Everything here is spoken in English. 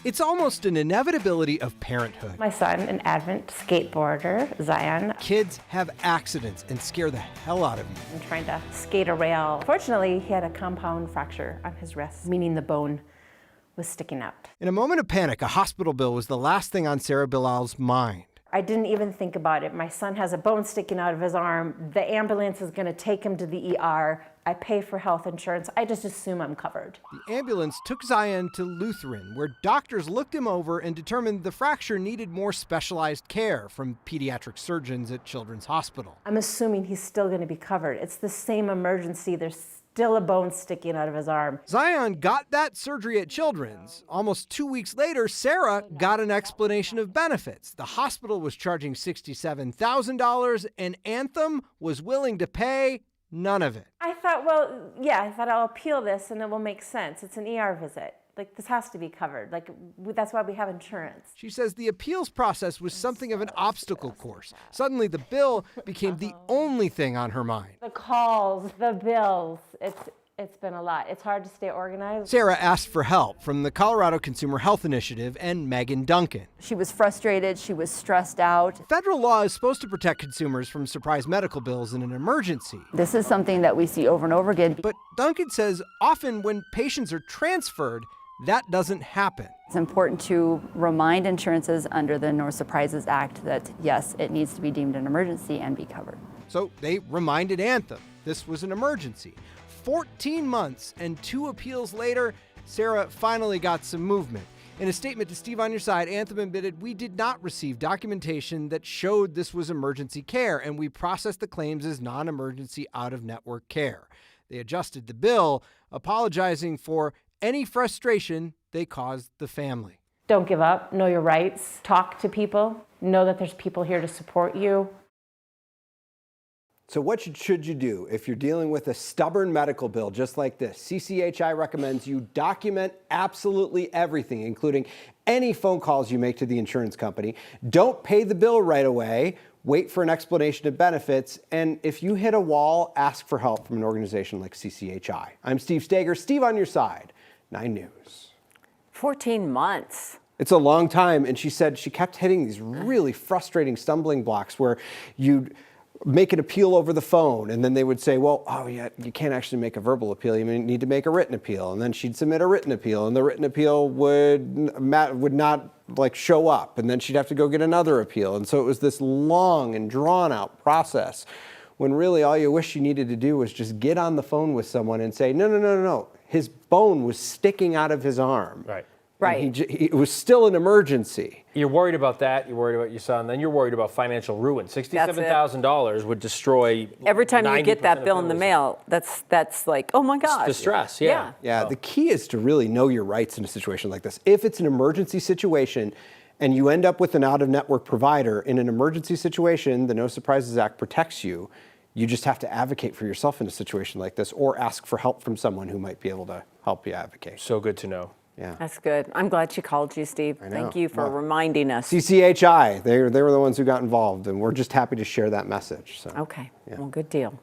It's almost an inevitability of parenthood. My son, an avid skateboarder, Zion, Kids have accidents and scare the hell out of you. I'm trying to skate a rail. Fortunately, he had a compound fracture on his wrist, meaning the bone was sticking out. In a moment of panic, a hospital bill was the last thing on Sarah Bilal's mind. I didn't even think about it. My son has a bone sticking out of his arm. The ambulance is going to take him to the ER. I pay for health insurance. I just assume I'm covered. The ambulance took Zion to Lutheran, where doctors looked him over and determined the fracture needed more specialized care from pediatric surgeons at Children's Hospital. I'm assuming he's still going to be covered. It's the same emergency. There's still a bone sticking out of his arm. Zion got that surgery at Children's. Almost 2 weeks later, Sarah got an explanation of benefits. The hospital was charging $67,000 and Anthem was willing to pay none of it. I thought, well, yeah, I thought I'll appeal this and it will make sense. It's an ER visit. Like, this has to be covered. Like, that's why we have insurance. She says the appeals process was something of an obstacle course. Suddenly, the bill became the only thing on her mind. The calls, the bills, it's been a lot. It's hard to stay organized. Sarah asked for help from the Colorado Consumer Health Initiative and Megan Duncan. She was frustrated, she was stressed out. Federal law is supposed to protect consumers from surprise medical bills in an emergency. This is something that we see over and over again. But Duncan says often when patients are transferred, that doesn't happen. It's important to remind insurances under the No Surprises Act that, yes, it needs to be deemed an emergency and be covered. So they reminded Anthem this was an emergency. 14 months and 2 appeals later, Sarah finally got some movement. In a statement to Steve on Your Side, Anthem admitted, "We did not receive documentation that showed this was emergency care, and we processed the claims as non-emergency out-of-network care." They adjusted the bill, apologizing for any frustration they caused the family. Don't give up. Know your rights. Talk to people. Know that there's people here to support you. So what should you do if you're dealing with a stubborn medical bill just like this? CCHI recommends you document absolutely everything, including any phone calls you make to the insurance company. Don't pay the bill right away. Wait for an explanation of benefits. And if you hit a wall, ask for help from an organization like CCHI. I'm Steve Stager. Steve on Your Side, 9 News. 14 months. It's a long time. And she said she kept hitting these really frustrating stumbling blocks where you'd make an appeal over the phone, and then they would say, well, oh yeah, you can't actually make a verbal appeal, you need to make a written appeal. And then she'd submit a written appeal, and the written appeal would not like show up, and then she'd have to go get another appeal. And so it was this long and drawn out process when really all you wish you needed to do was just get on the phone with someone and say, no, his bone was sticking out of his arm. Right. Right. It was still an emergency. You're worried about that. You're worried about your son. Then you're worried about financial ruin. $67,000 would destroy. Every time you get that 90% bill in the of mail, that's like, oh my gosh. the stress. Yeah. Yeah, the key is to really know your rights in a situation like this. If it's an emergency situation and you end up with an out-of-network provider, in an emergency situation, the No Surprises Act protects you. You just have to advocate for yourself in a situation like this or ask for help from someone who might be able to help you advocate. So good to know. Yeah. That's good. I'm glad she called you, Steve. I know. Thank you for Well, reminding us. CCHI, they were the ones who got involved, and we're just happy to share that message. So. Okay. Well, good deal.